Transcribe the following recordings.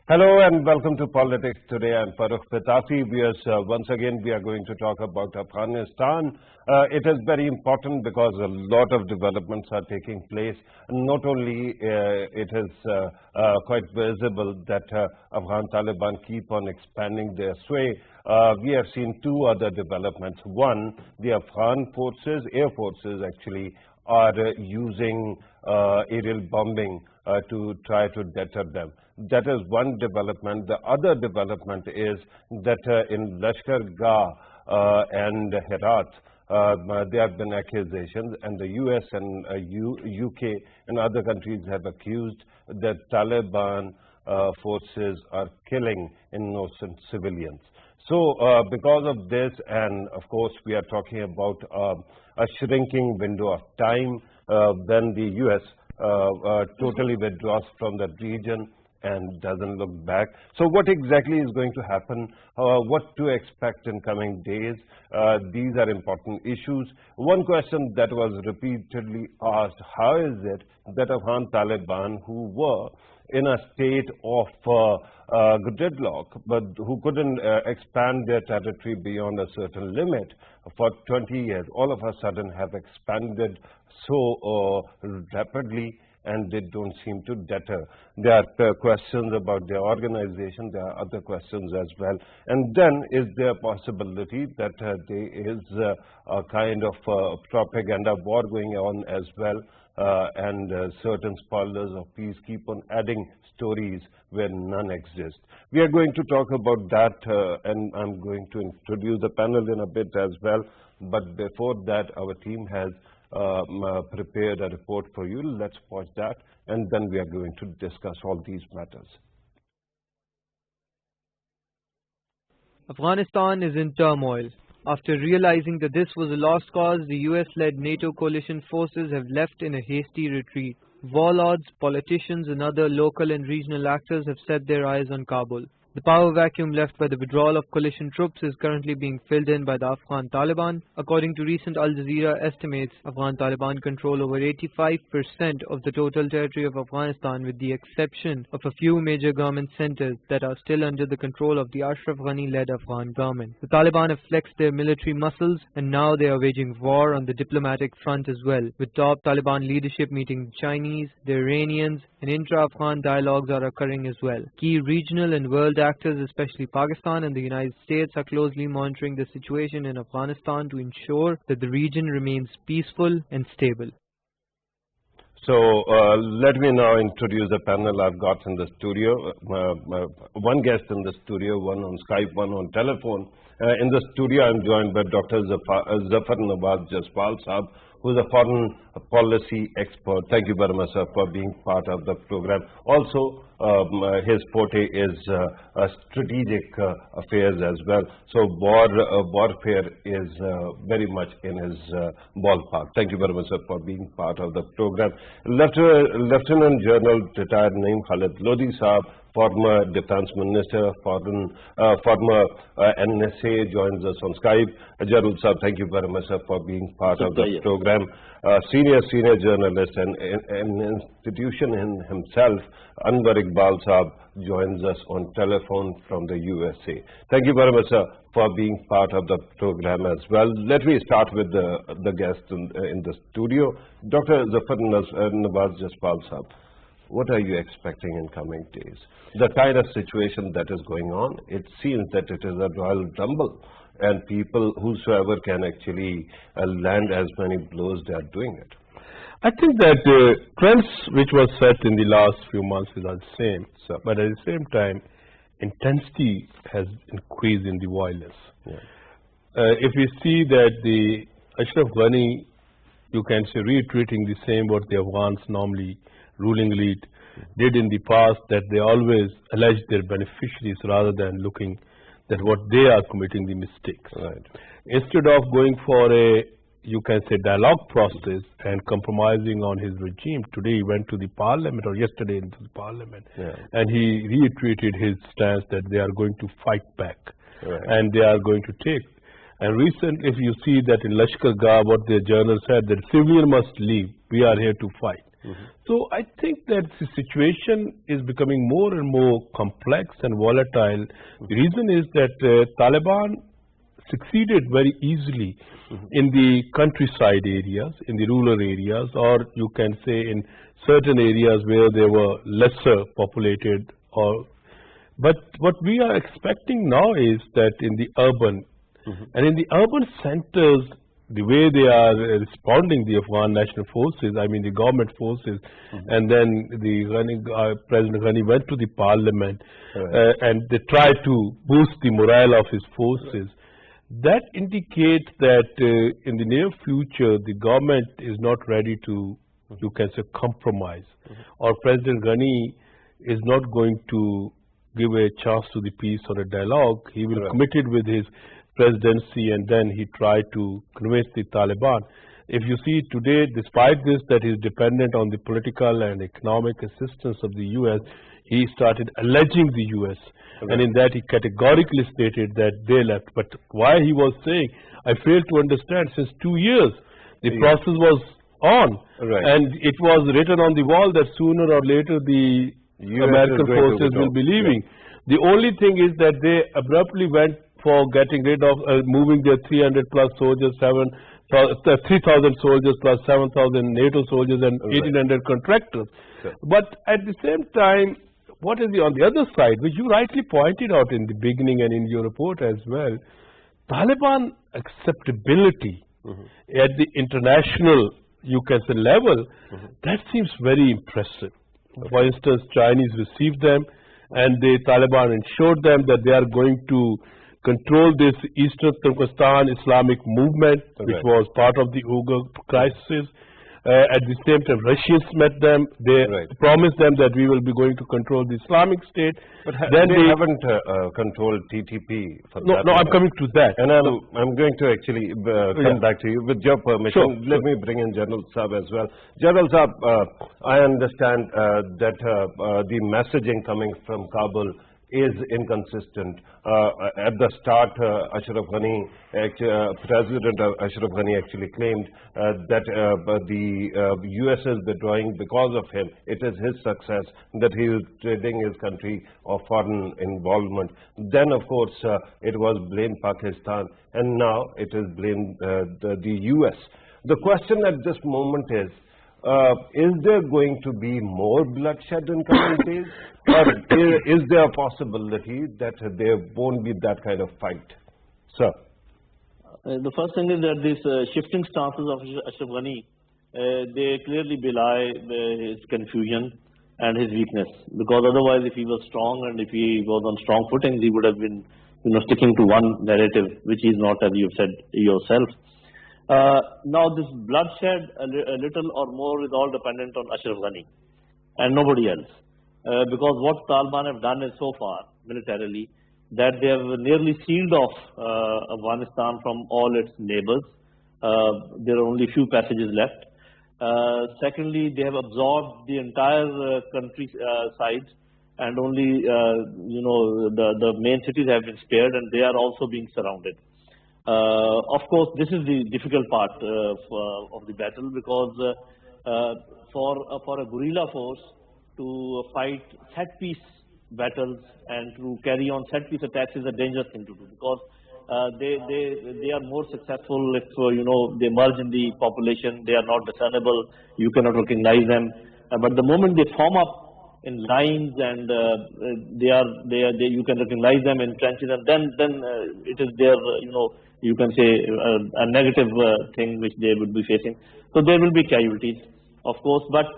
Hello and welcome to Politics Today. I'm Farrukh Pitafi. Once again, we are going to talk about Afghanistan. It is very important because a lot of developments are taking place. Not only it is quite visible that Afghan Taliban keep on expanding their sway. We have seen two other developments. One, the Afghan forces, air forces actually, are using aerial bombing to try to deter them. That is one development. The other development is that in Lashkar Gah and Herat, there have been accusations, and the US and UK and other countries have accused that Taliban forces are killing innocent civilians. So because of this, and of course we are talking about a shrinking window of time when the US totally withdraws from the region and doesn't look back. So what exactly is going to happen? What to expect in coming days? These are important issues. One question that was repeatedly asked: how is it that Afghan Taliban, who were in a state of gridlock, but who couldn't expand their territory beyond a certain limit for 20 years, all of a sudden have expanded so rapidly, and they don't seem to deter? There are questions about their organization. There are other questions as well. And then is there a possibility that there is a kind of propaganda war going on as well, and certain spoilers of peace keep on adding stories where none exist? We are going to talk about that, and I'm going to introduce the panel in a bit as well. But before that, our team has prepared a report for you. Let's watch that, and then we are going to discuss all these matters. Afghanistan is in turmoil. After realizing that this was a lost cause, the US-led NATO coalition forces have left in a hasty retreat. Warlords, politicians and other local and regional actors have set their eyes on Kabul. The power vacuum left by the withdrawal of coalition troops is currently being filled in by the Afghan Taliban. According to recent Al Jazeera estimates, Afghan Taliban control over 85% of the total territory of Afghanistan, with the exception of a few major government centers that are still under the control of the Ashraf Ghani-led Afghan government. The Taliban have flexed their military muscles, and now they are waging war on the diplomatic front as well, with top Taliban leadership meeting the Chinese, the Iranians, and intra-Afghan dialogues are occurring as well. Key regional and world actors, especially Pakistan and the United States, are closely monitoring the situation in Afghanistan to ensure that the region remains peaceful and stable. So let me now introduce the panel I've got in the studio. One guest in the studio, one on Skype, one on telephone. In the studio, I'm joined by Dr. Zafar Nawaz Jaspal Saab, who is a foreign policy expert. Thank you very much, sir, for being part of the program. Also, his forte is strategic affairs as well. So warfare is very much in his ballpark. Thank you very much, sir, for being part of the program. Lieutenant General retired Naeem Khalid Lodi Saab, former Defense Minister, former NSA, joins us on Skype. Jarul Saab, thank you very much, sir, for being part of the program. Senior journalist and an institution in himself, Anwar Iqbal Saab, joins us on telephone from the USA. Thank you very much, sir, for being part of the program as well. Let me start with the guest in the studio, Dr. Zafar Nawaz Jaspal Saab. What are you expecting in coming days? The kind of situation that is going on, it seems that it is a royal rumble, and people, whosoever can actually land as many blows, they are doing it. I think that trends which was set in the last few months is the same, but at the same time, intensity has increased in the violence. Yeah. If we see that the Ashraf Ghani, you can say, reiterating the same what the Afghans normally ruling elite did in the past, that they always allege their beneficiaries rather than looking at what they are committing the mistakes. Right. Instead of going for a, you can say, dialogue process and compromising on his regime, today he went to the parliament, or yesterday into the parliament, and he reiterated his stance that they are going to fight back, and they are going to take. And recently, if you see that in Lashkar Gah, what the journal said, that civilian must leave, we are here to fight. So I think that the situation is becoming more and more complex and volatile. The reason is that Taliban succeeded very easily in the countryside areas, in the rural areas, or you can say in certain areas where they were lesser populated. But what we are expecting now is that in the urban, and in the urban centers, the way they are responding, the Afghan National Forces, I mean the government forces, and then the President Ghani went to the parliament and they tried to boost the morale of his forces. That indicates that in the near future, the government is not ready to, you can say, compromise, or President Ghani is not going to give a chance to the peace or a dialogue. He will committed with his presidency, and then he tried to convince the Taliban. If you see today, despite this, that he is dependent on the political and economic assistance of the U.S., he started alleging the U.S. And in that he categorically stated that they left. But why he was saying, I fail to understand, since 2 years, the process was on. And it was written on the wall that sooner or later the American forces will be leaving. The only thing is that they abruptly went for getting rid of, moving their 300 plus soldiers, 3,000 soldiers plus 7,000 NATO soldiers and 1,800 contractors. But at the same time, what is on the other side, which you rightly pointed out in the beginning and in your report as well, Taliban acceptability at the international, you can say, level, that seems very impressive. For instance, Chinese received them, and the Taliban ensured them that they are going to control this Eastern Turkestan Islamic movement, which was part of the Uyghur crisis. At the same time, Russians met them. They promised them that we will be going to control the Islamic State. But then they haven't controlled TTP for that. No, I'm coming to that. And I'm going to actually come back to you. With your permission, let me bring in General Saab as well. General Saab, I understand that the messaging coming from Kabul is inconsistent. At the start, Ashraf Ghani, President Ashraf Ghani actually claimed that the US is withdrawing because of him. It is his success that he is ridding his country of foreign involvement. Then, of course, it was blamed Pakistan, and now it is blamed the US. The question at this moment is there going to be more bloodshed in coming days? Or is there a possibility that there won't be that kind of fight? Sir? The first thing is that these shifting stances of Ashraf Ghani, they clearly belie his confusion and his weakness. Because otherwise, if he was strong and if he was on strong footing, he would have been sticking to one narrative, which is not, as you have said yourself. Now this bloodshed, a little or more, is all dependent on Ashraf Ghani and nobody else. Because what Taliban have done is so far, militarily, that they have nearly sealed off Afghanistan from all its neighbors. There are only few passages left. Secondly, they have absorbed the entire countryside, and only the main cities have been spared, and they are also being surrounded. Of course, this is the difficult part of the battle, because for a guerrilla force to fight set-piece battles and to carry on set-piece attacks is a dangerous thing to do, because they are more successful if they merge in the population. They are not discernible. You cannot recognize them. But the moment they form up in lines and you can recognize them in trenches, and then it is their you can say a negative thing which they would be facing. So there will be casualties, of course, but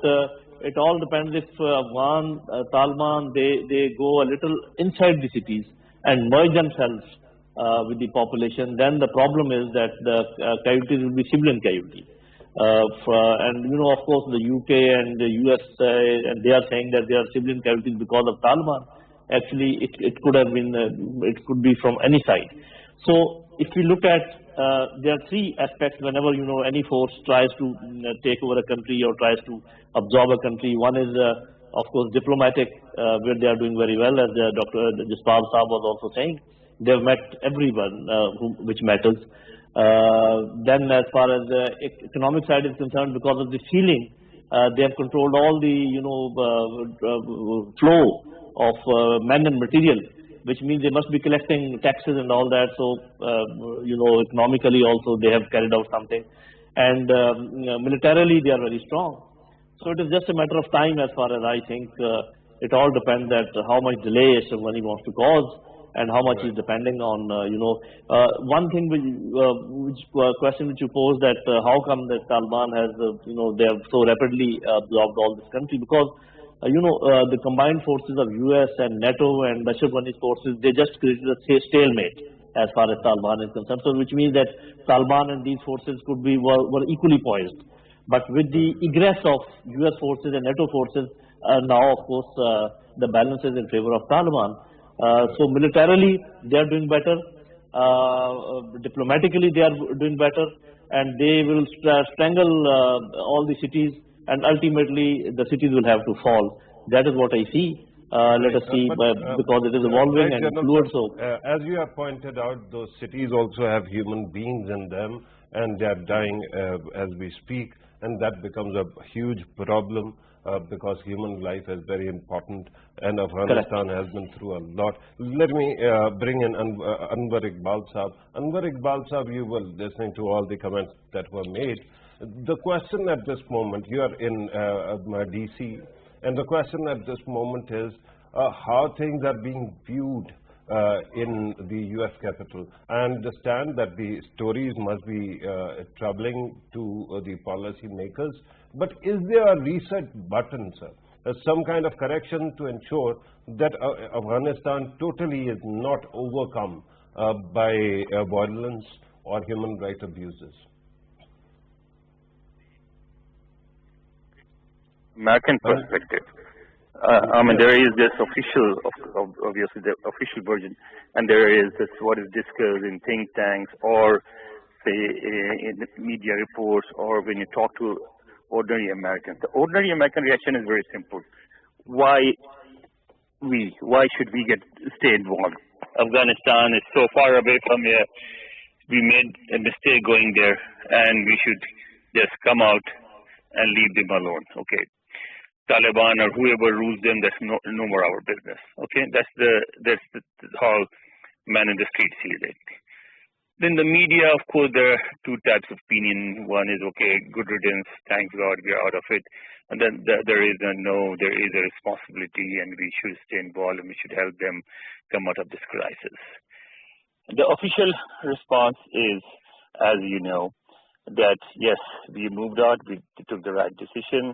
it all depends if Taliban they go a little inside the cities and merge themselves with the population. Then the problem is that the casualties will be civilian casualties. And of course, the UK and the US and they are saying that there are civilian casualties because of Taliban. Actually, it could have been it could be from any side. So if we look at there are three aspects whenever any force tries to take over a country or tries to absorb a country. One is of course diplomatic, where they are doing very well, as Dr. Jaspal Saab was also saying. They have met everyone which matters. Then as far as the economic side is concerned, because of the ceiling They have controlled all the, flow of men and material, which means they must be collecting taxes and all that. So, economically also they have carried out something. And militarily they are very strong. So it is just a matter of time as far as I think. It all depends that how much delay Ashraf Ghani wants to cause and how much is depending on, one thing question which you posed, that how come that Taliban has, they have so rapidly absorbed all this country, because the combined forces of US and NATO and Ashraf Ghani's forces, they just created a stalemate as far as Taliban is concerned. So which means that Taliban and these forces were equally poised. But with the egress of US forces and NATO forces, now of course the balance is in favor of Taliban. So militarily they are doing better, diplomatically they are doing better, and they will strangle all the cities, and ultimately the cities will have to fall. That is what I see. Let us see, because it is evolving and fluid. So, as you have pointed out, those cities also have human beings in them, and they are dying as we speak, and that becomes a huge problem. Because human life is very important, and Afghanistan has been through a lot. Let me bring in Anwar Iqbal Saab. Anwar Iqbal Saab, you were listening to all the comments that were made. The question at this moment, you are in DC, and the question at this moment is how things are being viewed in the US capital. I understand that the stories must be troubling to the policy makers, but is there a reset button, sir? Some kind of correction to ensure that Afghanistan totally is not overcome by violence or human rights abuses? American perspective. I mean, there is this official, obviously the official version, and there is this what is discussed in think tanks or say in media reports, or when you talk to ordinary Americans. The ordinary American reaction is very simple. Why should we stay involved? Afghanistan is so far away from here. We made a mistake going there, and we should just come out and leave them alone. Okay. Taliban or whoever rules them, that's no more our business. Okay, that's how man in the street sees it. Then the media, of course, there are two types of opinion. One is okay, good riddance, thanks God, we are out of it. And then there is a responsibility, and we should stay involved, and we should help them come out of this crisis. The official response is, as you know, that yes, we moved out, we took the right decision.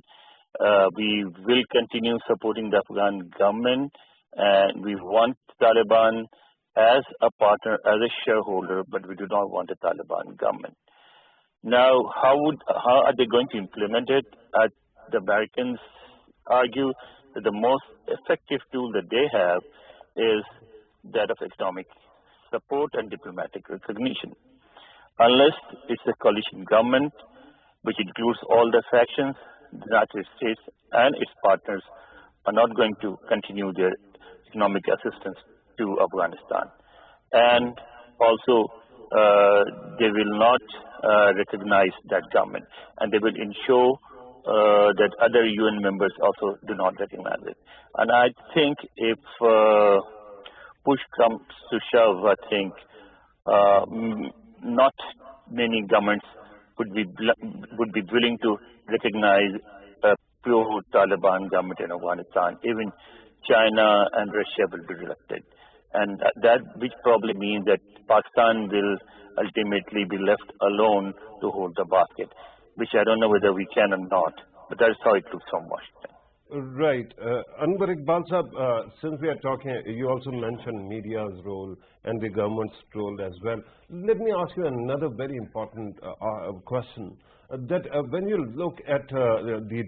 We will continue supporting the Afghan government, and we want Taliban as a partner, as a shareholder, but we do not want a Taliban government. Now, how are they going to implement it? The Americans argue that the most effective tool that they have is that of economic support and diplomatic recognition. Unless it's a coalition government, which includes all the factions, the United States and its partners are not going to continue their economic assistance to Afghanistan. And also, they will not recognize that government, and they will ensure that other UN members also do not recognize it. And I think if push comes to shove, I think not many governments would be willing to recognize a pure Taliban government in Afghanistan. Even China and Russia will be reluctant, and that which probably means that Pakistan will ultimately be left alone to hold the basket, which I don't know whether we can or not, but that's how it looks from Washington. Right. Anwar Iqbal Saab, since we are talking, you also mentioned media's role and the government's role as well. Let me ask you another very important question. That when you look at the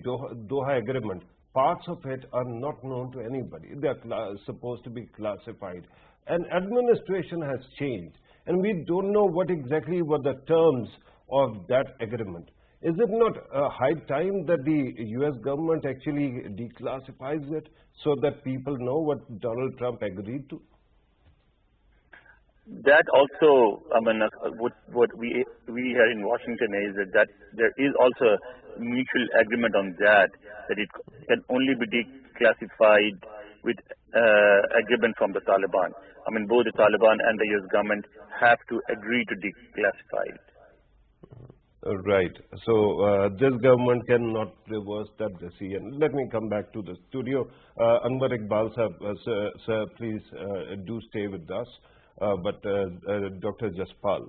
Doha Agreement, parts of it are not known to anybody. They are supposed to be classified. And administration has changed, and we don't know what exactly were the terms of that agreement. Is it not high time that the US government actually declassifies it so that people know what Donald Trump agreed to? that also, I mean, what we here in Washington is that there is also a mutual agreement on that it can only be declassified with agreement from the Taliban. I mean, both the Taliban and the US government have to agree to declassify it. Right. So this government cannot reverse that decision. Let me come back to the studio. Anwar Iqbal sir, please do stay with us. But Dr. Jaspal,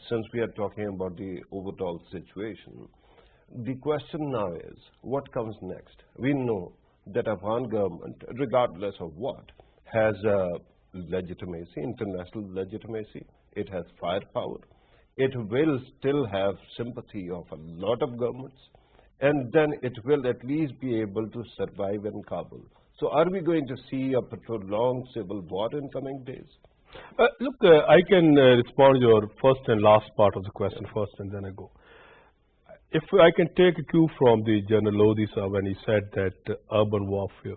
since we are talking about the overall situation, the question now is, what comes next? We know that Afghan government, regardless of what, has legitimacy, international legitimacy. It has firepower. It will still have sympathy of a lot of governments, and then it will at least be able to survive in Kabul. So are we going to see a prolonged civil war in coming days? Look, I can respond to your first and last part of the question first, and then I go. If I can take a cue from the General Lodi sir when he said that urban warfare,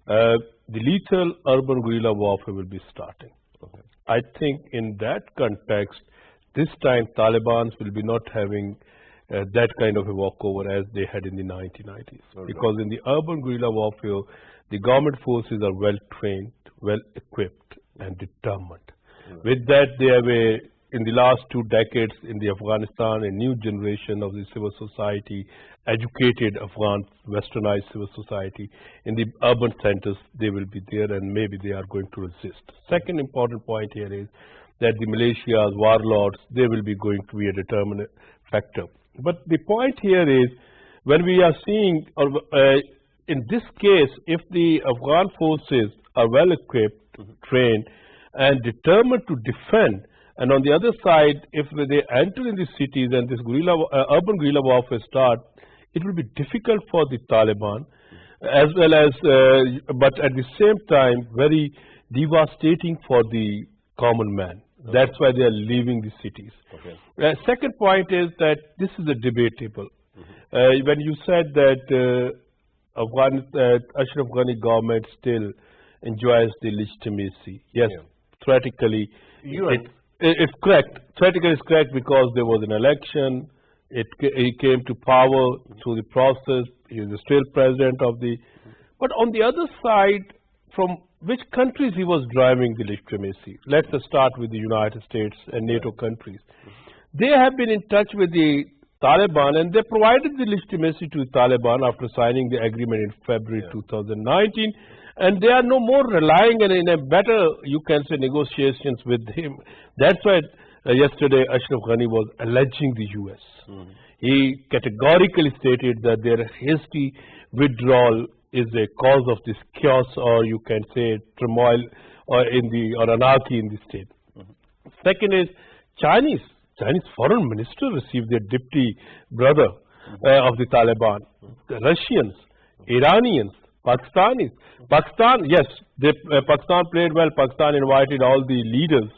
the lethal urban guerrilla warfare will be starting. Okay. I think in that context, this time Taliban will be not having that kind of a walkover as they had in the 1990s. Okay. Because in the urban guerrilla warfare, the government forces are well trained, well equipped and determined. With that, they have in the last 2 decades in the Afghanistan, a new generation of the civil society, educated Afghan, westernized civil society. In the urban centers, they will be there and maybe they are going to resist. Second important point here is that the militias, warlords, they will be going to be a determinant factor. But the point here is, when we are seeing, in this case, if the Afghan forces are well equipped, trained, and determined to defend, and on the other side, if they enter in the cities and this urban guerrilla warfare start, it will be difficult for the Taliban, as well as, but at the same time, very devastating for the common man. Okay. That's why they are leaving the cities. Okay. Second point is that this is a debatable. When you said that Ashraf Ghani government still enjoys the legitimacy, yes, theoretically, it's correct. Theoretically, it's correct because there was an election. He came to power through the process. He is still president of the. But on the other side, from which countries he was driving the legitimacy? Let's start with the United States and NATO countries. They have been in touch with the Taliban and they provided the legitimacy to the Taliban after signing the agreement in February 2019. And they are no more relying on in a better, you can say, negotiations with him. That's why yesterday Ashraf Ghani was alleging the US. He categorically stated that their hasty withdrawal is a cause of this chaos, or you can say turmoil, or anarchy in the state. Second is Chinese foreign minister received their deputy brother of the Taliban. The Russians, Iranians, Pakistanis. Pakistan, yes, Pakistan played well. Pakistan invited all the leaders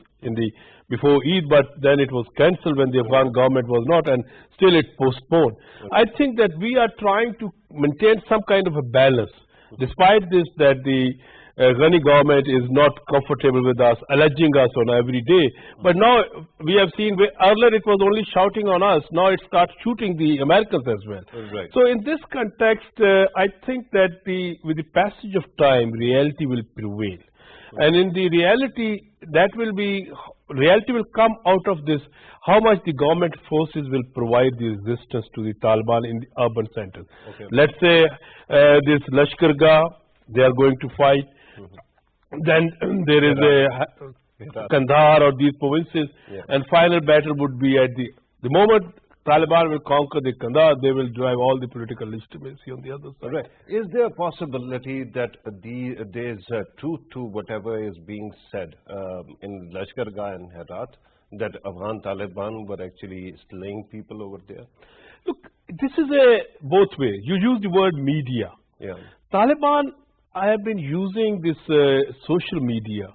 before Eid, but then it was cancelled when the Afghan government was not, and still it postponed. I think that we are trying to maintain some kind of a balance, despite this that the Ghani government is not comfortable with us, alleging us on every day. But now we have seen, earlier it was only shouting on us, now it starts shooting the Americans as well. Right. So in this context, I think that with the passage of time, reality will prevail. And in the reality, reality will come out of this, how much the government forces will provide the resistance to the Taliban in the urban centers. Okay. Let's say this Lashkar Gah, they are going to fight. Then there is a Kandahar or these provinces, and final battle would be at the moment Taliban will conquer the Kandahar, they will drive all the political legitimacy on the other side. Right. Is there a possibility that there is truth to whatever is being said in Lashkar Gah and Herat, that Afghan Taliban were actually slaying people over there? Look, this is a both way. You use the word media. Taliban, I have been using this social media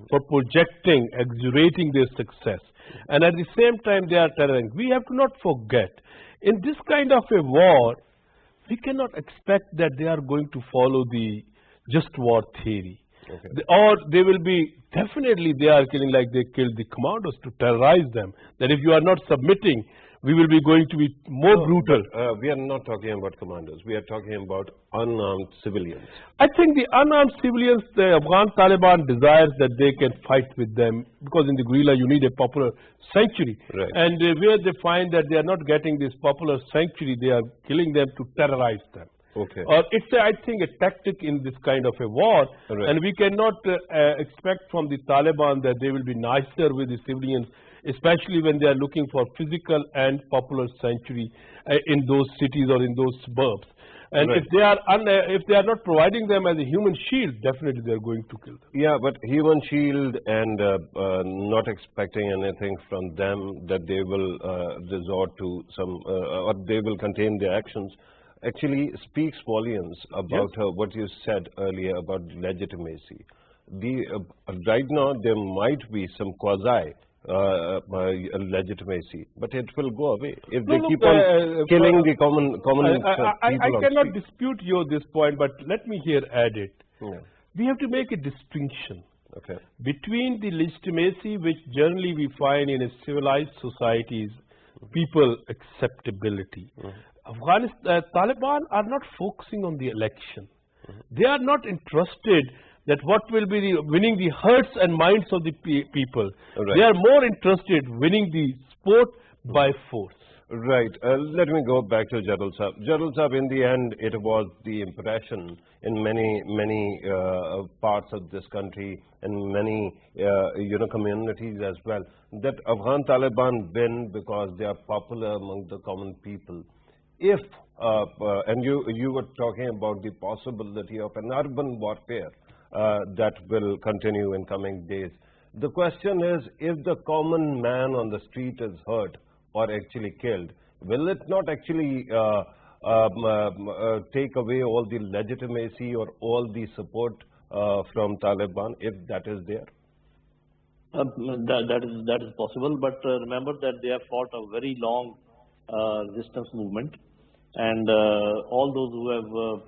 for projecting, exaggerating their success. And at the same time, they are telling. We have to not forget, in this kind of a war, we cannot expect that they are going to follow the just war theory. Or they will be, definitely they are killing like they killed the commandos to terrorize them. That if you are not submitting, we will be going to be more brutal. But, we are not talking about commandos. We are talking about unarmed civilians. I think the unarmed civilians, the Afghan Taliban desires that they can fight with them, because in the guerrilla you need a popular sanctuary. Right. And where they find that they are not getting this popular sanctuary, they are killing them to terrorize them. Okay. Or it's, I think, a tactic in this kind of a war. Right. And we cannot expect from the Taliban that they will be nicer with the civilians, especially when they are looking for physical and popular sanctuary in those cities or in those suburbs. And Right. if they are not providing them as a human shield, definitely they are going to kill them. Yeah, but human shield and not expecting anything from them that they will resort to some, or they will contain their actions, actually speaks volumes about what you said earlier about legitimacy. Right now there might be some quasi legitimacy, but it will go away if they keep on killing the common people. I cannot dispute this point, but let me here add it. Yeah. We have to make a distinction Okay. between the legitimacy which generally we find in a civilized societies, people acceptability. Taliban are not focusing on the election. They are not interested that what will be winning the hearts and minds of the people. Right. They are more interested winning the sport by force. Right. Let me go back to Jadal Sahab. Jadal Sahab, in the end, it was the impression in many parts of this country and many communities as well, that Afghan Taliban win because they are popular among the common people. If and you were talking about the possibility of an urban warfare that will continue in coming days. The question is, if the common man on the street is hurt or actually killed, will it not actually take away all the legitimacy or all the support from Taliban if that is there? That is possible, but remember that they have fought a very long resistance movement, and all those who have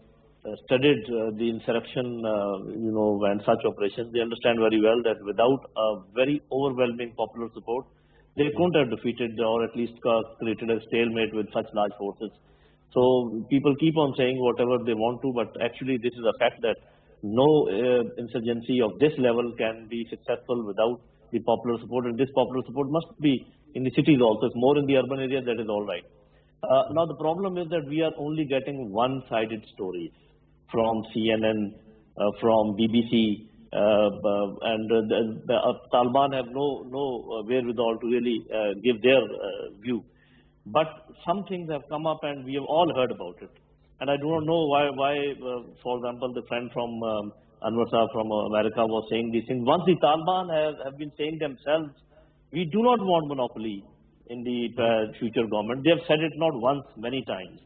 studied the insurrection, and such operations, they understand very well that without a very overwhelming popular support, they couldn't have defeated or at least created a stalemate with such large forces. So people keep on saying whatever they want to, but actually this is a fact that no insurgency of this level can be successful without the popular support, and this popular support must be in the cities also. If more in the urban areas, that is all right. Now the problem is that we are only getting one-sided stories from CNN, from BBC, and the Taliban have no wherewithal to really give their view. But some things have come up and we have all heard about it. And I do not know why for example, the friend from Anwar Saab from America was saying these things. Once the Taliban have been saying themselves, we do not want monopoly in the future government. They have said it not once, many times.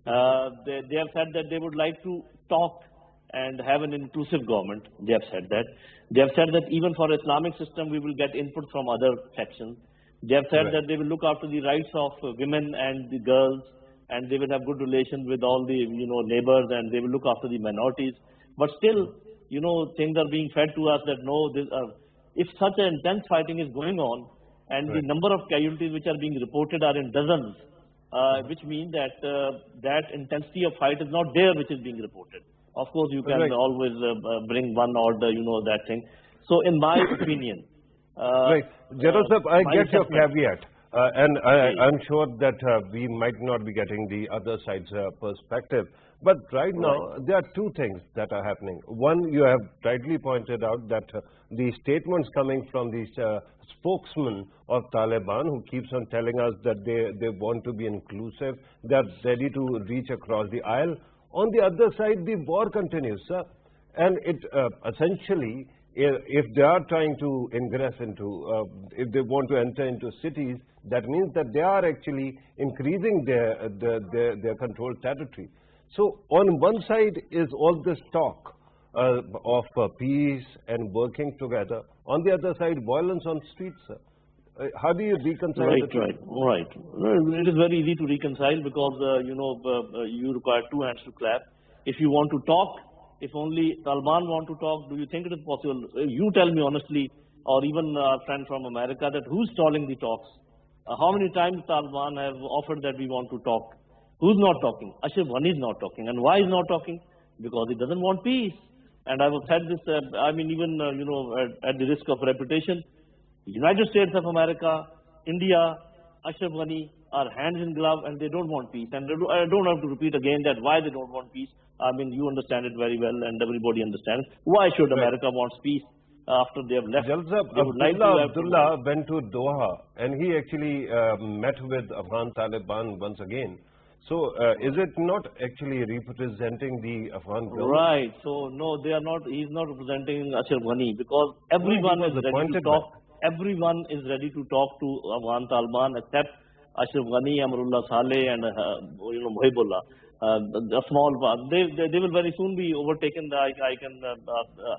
They have said that they would like to talk and have an inclusive government. They have said that. They have said that even for Islamic system, we will get input from other factions. They have said that they will look after the rights of women and the girls, and they will have good relations with all the neighbors, and they will look after the minorities. But still, things are being fed to us that no, if such an intense fighting is going on, and the number of casualties which are being reported are in dozens, which means that that intensity of fight is not there, which is being reported. Of course, you can always bring one order, that thing. So, in my opinion, right, Jadal Sahab, I get your caveat, and I'm sure that we might not be getting the other side's perspective. But right now, there are two things that are happening. One, you have rightly pointed out that the statements coming from the spokesman of Taliban, who keeps on telling us that they want to be inclusive, they're ready to reach across the aisle. On the other side, the war continues, sir. And it essentially, if they are trying to ingress into, if they want to enter into cities, that means that they are actually increasing their controlled territory. So on one side is all this talk of peace and working together. On the other side, violence on streets, sir. How do you reconcile the two? Right. It is very easy to reconcile because, you require two hands to clap. If you want to talk, If only Taliban want to talk, do you think it is possible? You tell me honestly, or even a friend from America, that who's stalling the talks? How many times Taliban have offered that we want to talk? Who's not talking? Ashraf Ghani is not talking. And why is not talking? Because he doesn't want peace. And I've said this, even, at the risk of reputation, United States of America, India, Ashraf Ghani are hands in glove and they don't want peace. And I don't have to repeat again that why they don't want peace. I mean, you understand it very well and everybody understands. Why should America want peace after they have left? Abdullah went to Doha and he actually met with Afghan Taliban once again. So is it not actually representing the Afghan government? Right. So no, they are not. He is not representing Ashraf Ghani because everyone is ready to talk. Everyone is ready to talk to Afghan Taliban except Ashraf Ghani, Amrullah Saleh, and Muhibullah. A small one. They will very soon be overtaken. I can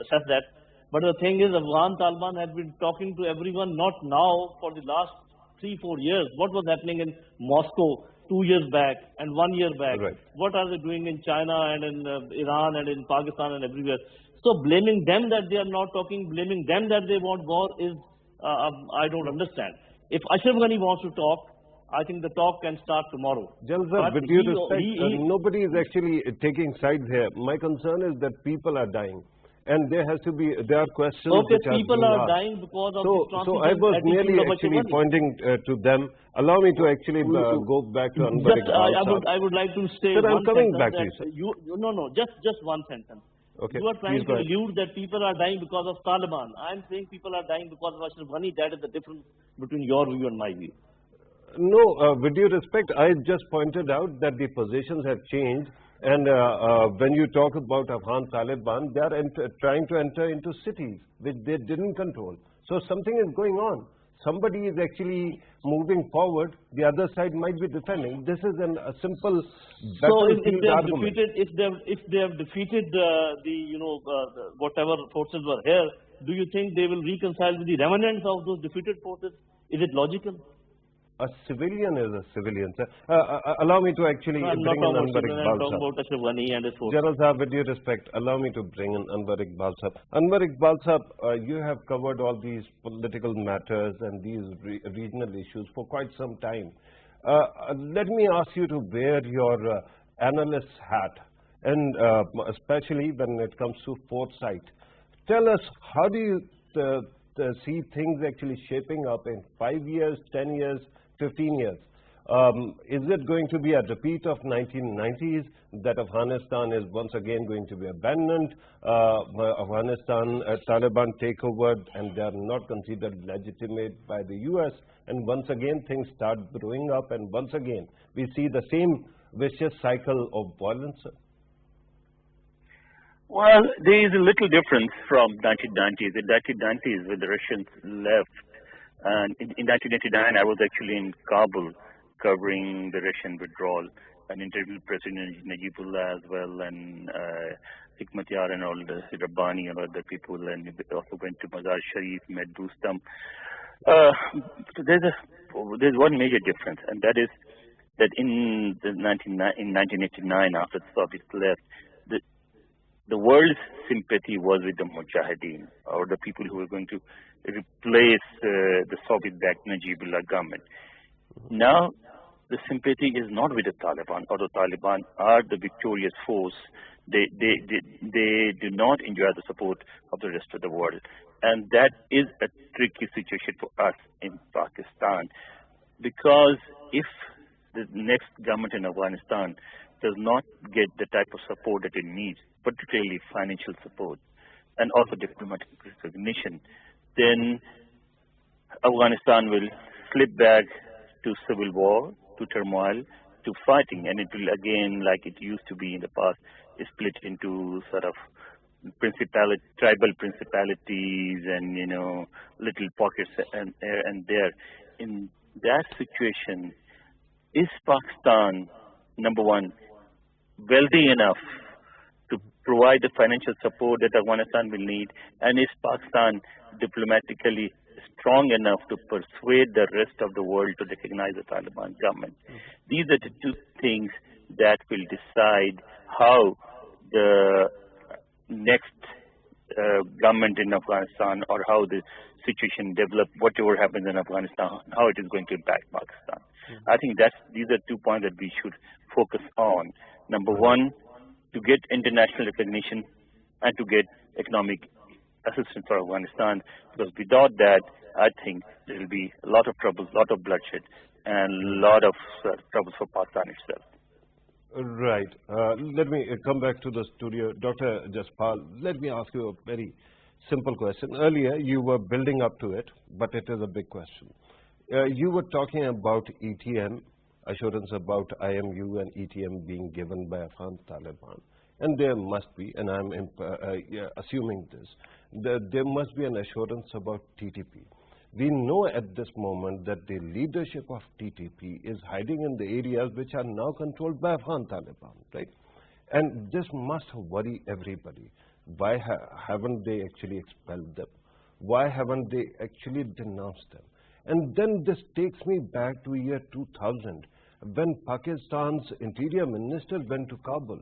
assess that. But the thing is, Afghan Taliban had been talking to everyone, not now, for the last 3-4 years. What was happening in Moscow 2 years back and 1 year back? Right. What are they doing in China and in Iran and in Pakistan and everywhere? So blaming them that they are not talking, blaming them that they want war is, I don't understand. If Ashraf Ghani wants to talk, I think the talk can start tomorrow. Jalsa, with due respect, nobody is actually taking sides here. My concern is that people are dying. And there are questions okay, which people are dying because of the So I was merely actually pointing to them. Allow me to actually go back to Anwar Iqbal. I would like to say sir, one I'm coming sentence back to you, sir. No, just one sentence. Okay, you are trying to ahead. allude that people are dying because of Taliban. I am saying people are dying because of Ashraf Ghani. That is the difference between your view and my view. No, with due respect, I just pointed out that the positions have changed. And when you talk about Afghan Taliban, they are trying to enter into cities which they didn't control. So something is going on. Somebody is actually moving forward. The other side might be defending. This is a simple battlefield argument. If they have defeated whatever forces were here, do you think they will reconcile with the remnants of those defeated forces? Is it logical? A civilian is a civilian, sir. Allow me to actually bring in Anwar Iqbal. I'm talking about Ashraf Ghani and his forces. General Sahab, with due respect, allow me to bring in Anwar Iqbal Sahab. Anwar Iqbal Sahab, you have covered all these political matters and these regional issues for quite some time. Let me ask you to wear your analyst hat, and especially when it comes to foresight. Tell us, how do you see things actually shaping up in 5 years, 10 years, 15 years? Is it going to be a repeat of 1990s, that Afghanistan is once again going to be abandoned, Afghanistan Taliban take over and they are not considered legitimate by the US, and once again things start growing up and once again we see the same vicious cycle of violence? Well, there is a little difference from 1990s. In 1990s, when the Russians left, and in 1989, I was actually in Kabul covering the Russian withdrawal and interviewed President Najibullah as well, and Hikmatyar and all the Rabbani and other people, and we also went to Mazar Sharif, met Rustam. There's one major difference, and that is that in 1989, after the Soviets left, the world's sympathy was with the Mujahideen, or the people who were going to replace the Soviet-backed Najibullah government. Now, the sympathy is not with the Taliban, or the Taliban are the victorious force. They do not enjoy the support of the rest of the world. And that is a tricky situation for us in Pakistan, because if the next government in Afghanistan does not get the type of support that it needs, particularly financial support and also diplomatic recognition, then Afghanistan will slip back to civil war, to turmoil, to fighting, and it will again, like it used to be in the past, split into sort of tribal principalities and, little pockets and there. In that situation, is Pakistan, number one, wealthy enough to provide the financial support that Afghanistan will need, and is Pakistan diplomatically strong enough to persuade the rest of the world to recognize the Taliban government? These are the two things that will decide how the next government in Afghanistan, or how the situation develops, whatever happens in Afghanistan, how it is going to impact Pakistan. I think these are 2 points that we should focus on. Number one, to get international recognition and to get economic assistance for Afghanistan, because without that, I think there will be a lot of troubles, a lot of bloodshed, and a lot of troubles for Pakistan itself. Right. Let me come back to the studio. Dr. Jaspal, let me ask you a very simple question. Earlier, you were building up to it, but it is a big question. You were talking about ETM, assurance about IMU and ETM being given by Afghan Taliban. And there must be, and I'm assuming this, there must be an assurance about TTP. We know at this moment that the leadership of TTP is hiding in the areas which are now controlled by Afghan Taliban, right? And this must worry everybody. Why haven't they actually expelled them? Why haven't they actually denounced them? And then this takes me back to year 2000, when Pakistan's Interior Minister went to Kabul,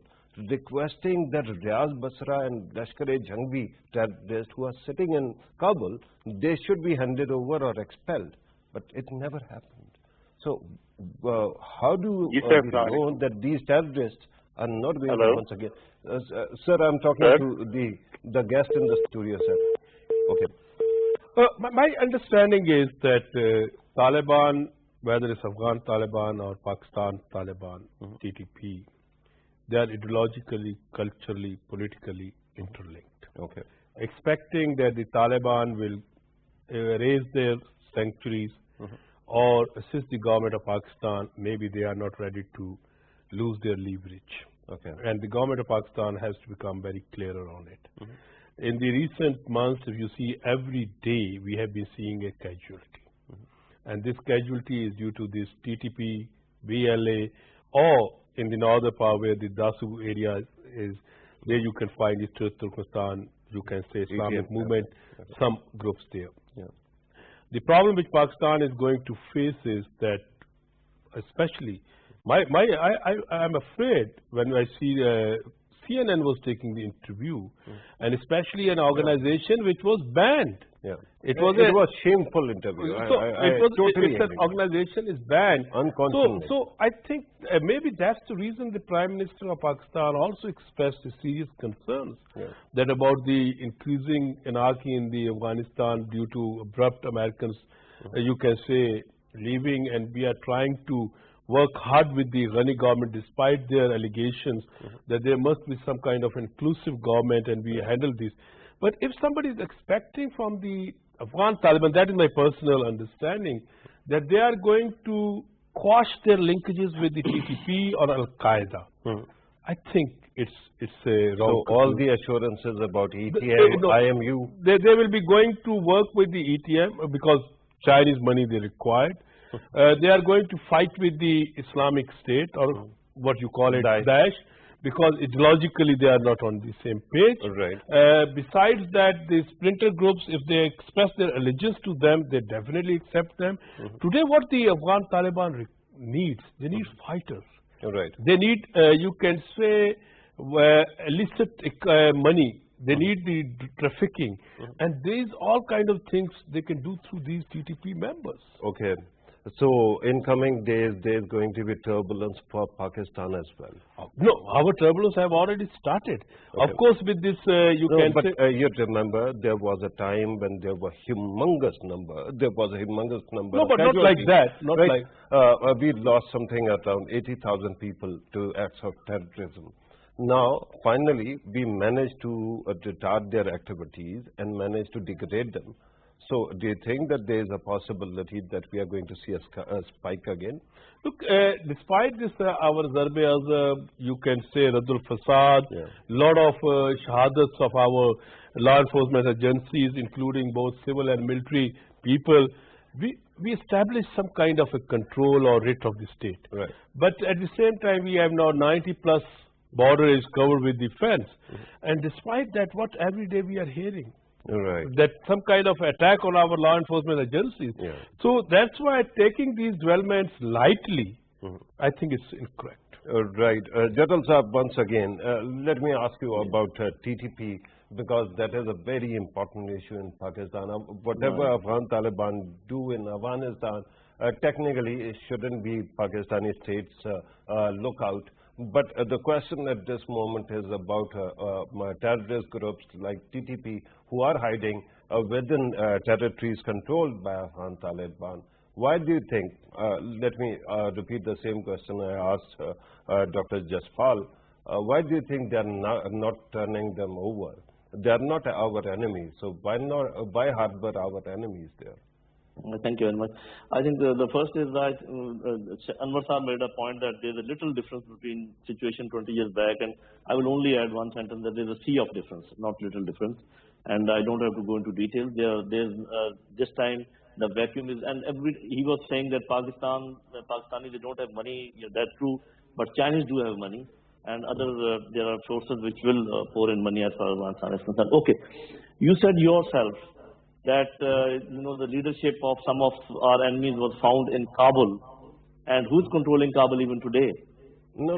requesting that Riaz Basra and Lashkar-e-Jhangvi terrorists who are sitting in Kabul, they should be handed over or expelled. But it never happened. So how do we know that these terrorists are not going to once again? Sir, I'm talking to the guest in the studio, sir. Okay. My understanding is that Taliban, whether it's Afghan Taliban or Pakistan Taliban, TTP, they are ideologically, culturally, politically interlinked. Okay. Expecting that the Taliban will raise their sanctuaries or assist the government of Pakistan, maybe they are not ready to lose their leverage. Okay. And the government of Pakistan has to become very clearer on it. In the recent months, if you see, every day we have been seeing a casualty. And this casualty is due to this TTP, BLA, or in the northern part where the Dasu area is, where you can find East Turkmenistan, you can say Islamic movement, some groups there. Yeah. The problem which Pakistan is going to face is that, especially, I'm afraid when I see CNN was taking the interview, and especially an organization which was banned. Yeah. It was a shameful interview. So it's an organization is banned. So I think maybe that's the reason the Prime Minister of Pakistan also expressed serious concerns that about the increasing anarchy in the Afghanistan due to abrupt Americans, you can say, leaving, and we are trying to work hard with the Ghani government despite their allegations that there must be some kind of inclusive government and we handle this. But if somebody is expecting from the Afghan Taliban, that is my personal understanding, that they are going to quash their linkages with the TTP or Al-Qaeda, I think it's a wrong. So all the assurances about ETM, IMU? They will be going to work with the ETM because Chinese money they required. They are going to fight with the Islamic State, or what you call it, Daesh, because ideologically they are not on the same page. Right. Besides that, the splinter groups, if they express their allegiance to them, they definitely accept them. Today, what the Afghan Taliban needs, they need fighters. Right. They need, you can say, illicit money. They need the trafficking. And these all kind of things they can do through these TTP members. Okay. So in coming days, there's going to be turbulence for Pakistan as well. No, our turbulence have already started. Okay. Of course, with this, you can say... you remember, there was a time when there was humongous number. There was a humongous number. No, but not like that. Not right? like... we lost something around 80,000 people to acts of terrorism. Now, finally, we managed to retard their activities and managed to degrade them. So, do you think that there is a possibility that we are going to see a spike again? Look, despite this, our Zarbe-Azab, you can say Radul Fasad, lot of shahadats of our law enforcement agencies, including both civil and military people, we established some kind of a control or writ of the state. Right. But at the same time, we have now 90 plus border is covered with defense. And despite that, what every day we are hearing? Right. That some kind of attack on our law enforcement agencies. So that's why taking these developments lightly, I think it's incorrect. Right. Jadal Saab, once again, let me ask you about TTP, because that is a very important issue in Pakistan. Whatever Afghan Taliban do in Afghanistan, technically it shouldn't be Pakistani states' lookout. But the question at this moment is about terrorist groups like TTP who are hiding within territories controlled by Afghan Taliban. Why do you think, let me repeat the same question I asked Dr. Jaspal, why do you think they are not turning them over? They are not our enemies, so why harbor our enemies there? Thank you very much. I think the first is that Anwar Sahab made a point that there's a little difference between situation 20 years back, and I will only add one sentence that there's a sea of difference, not little difference. And I don't have to go into details. There's this time the vacuum is, and he was saying that Pakistanis, they don't have money. Yeah, that's true, but Chinese do have money, and there are sources which will pour in money as far as Afghanistan is concerned. Okay, you said yourself that the leadership of some of our enemies was found in Kabul, and who's controlling Kabul even today? No,